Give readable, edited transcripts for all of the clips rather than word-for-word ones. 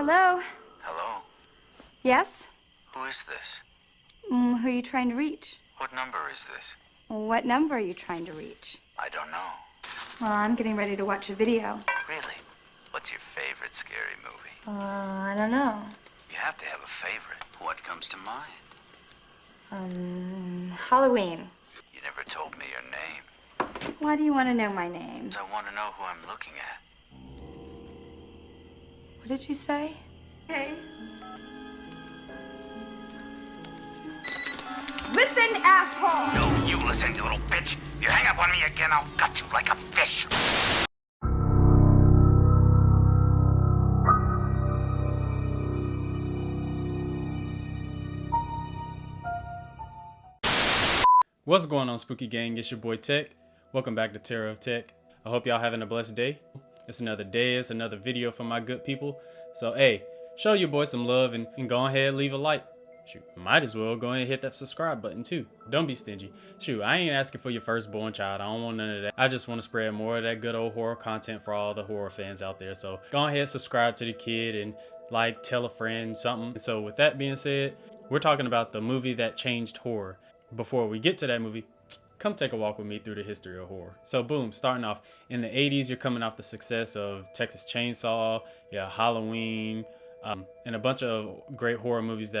Hello? Hello? Yes? Who is this? Who are you trying to reach? What number is this? What number are you trying to reach? I don't know. Well, I'm getting ready to watch a video. Really? What's your favorite scary movie? I don't know. You have to have a favorite. What comes to mind? Halloween. You never told me your name. Why do you want to know my name? I want to know who I'm looking at. What did you say? Hey. Listen, asshole! No, you listen, you little bitch. You hang up on me again, I'll gut you like a fish. What's going on, Spooky Gang? It's your boy Tech. Welcome back to Terror of Tech. I hope y'all having a blessed day. It's another day, it's another video for my good people. So hey, show your boy some love and go ahead and leave a like. Shoot, might as well go ahead and hit that subscribe button too. Don't be stingy. Shoot, I ain't asking for your firstborn child. I don't want none of that. I just want to spread more of that good old horror content for all the horror fans out there. So go ahead, subscribe to the kid and like, tell a friend, something. So with that being said, we're talking about the movie that changed horror. Before we get to that movie, come take a walk with me through the history of horror. So boom, starting off in the 80s, you're coming off the success of Texas Chainsaw, Halloween, and a bunch of great horror movies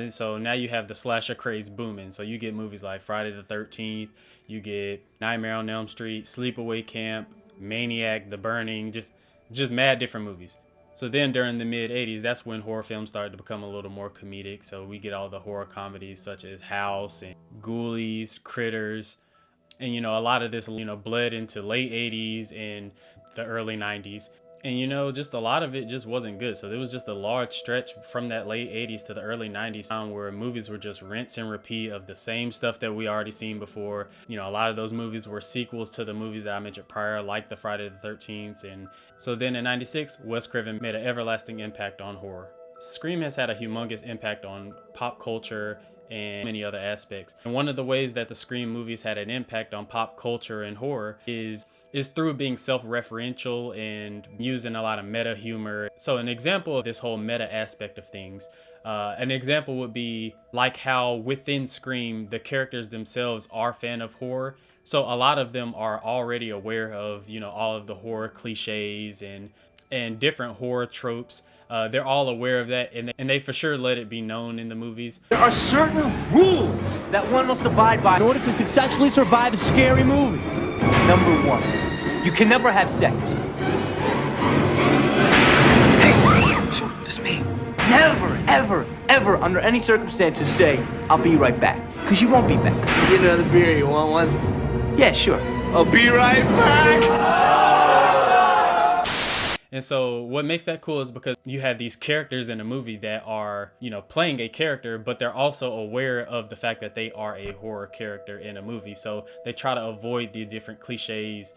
so now you have the slasher craze booming. So you get movies like Friday the 13th, you get Nightmare on Elm Street, Sleepaway Camp, Maniac, The Burning, just mad different movies. So then during the mid 80s, that's when horror films started to become a little more comedic. So we get all the horror comedies such as House and Ghoulies, Critters. And, a lot of this, bled into late 80s and the early 90s. And, just a lot of it just wasn't good. So there was just a large stretch from that late 80s to the early 90s time where movies were just rinse and repeat of the same stuff that we already seen before. A lot of those movies were sequels to the movies that I mentioned prior, like the Friday the 13th. And so then in 96, Wes Craven made an everlasting impact on horror. Scream has had a humongous impact on pop culture and many other aspects. And one of the ways that the Scream movies had an impact on pop culture and horror is through being self-referential and using a lot of meta humor. So an example of this whole meta aspect of things, an example would be like how within Scream, the characters themselves are fan of horror. So a lot of them are already aware of, all of the horror cliches and different horror tropes. They're all aware of that, and they for sure let it be known in the movies. There are certain rules that one must abide by in order to successfully survive a scary movie. Number one, you can never have sex. Hey, shoot, this me. Never, ever, ever, under any circumstances say, I'll be right back. Because you won't be back. Get another beer, you want one? Yeah, sure. I'll be right back! And so what makes that cool is because you have these characters in a movie that are, playing a character, but they're also aware of the fact that they are a horror character in a movie. So they try to avoid the different cliches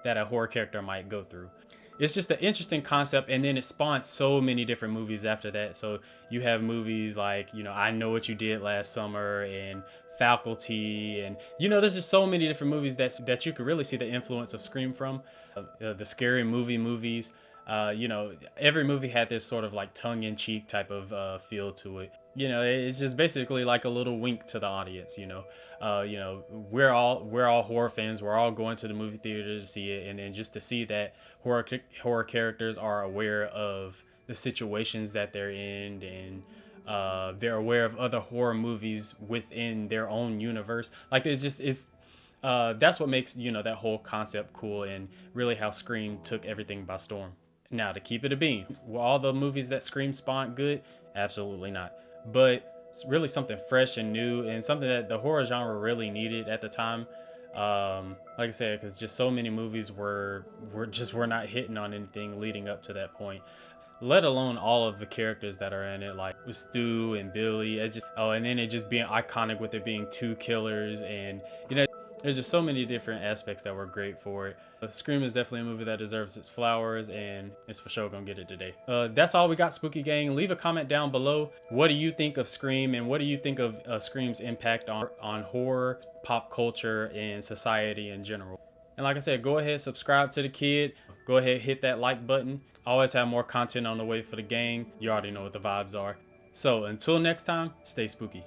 that a horror character might go through. It's just an interesting concept, and then it spawned so many different movies after that. So you have movies like, I Know What You Did Last Summer and Faculty, and there's just so many different movies that you could really see the influence of Scream from. The scary movies. Every movie had this sort of like tongue-in-cheek type of feel to it. It's just basically like a little wink to the audience. We're all horror fans. We're all going to the movie theater to see it, and then just to see that horror characters are aware of the situations that they're in, and they're aware of other horror movies within their own universe. Like that's what makes that whole concept cool, and really how Scream took everything by storm. Now, to keep it a bean, were all the movies that Scream spawned good? Absolutely not. But it's really something fresh and new, and something that the horror genre really needed at the time. Like I said, because just so many movies were not hitting on anything leading up to that point. Let alone all of the characters that are in it, like with Stu and Billy. And then it just being iconic with it being two killers, and there's just so many different aspects that were great for it. Scream is definitely a movie that deserves its flowers, and it's for sure gonna get it today. That's all we got, Spooky Gang. Leave a comment down below. What do you think of Scream, and what do you think of Scream's impact on horror, pop culture, and society in general? And like I said, go ahead, subscribe to the kid. Go ahead, hit that like button. Always have more content on the way for the gang. You already know what the vibes are. So until next time, stay spooky.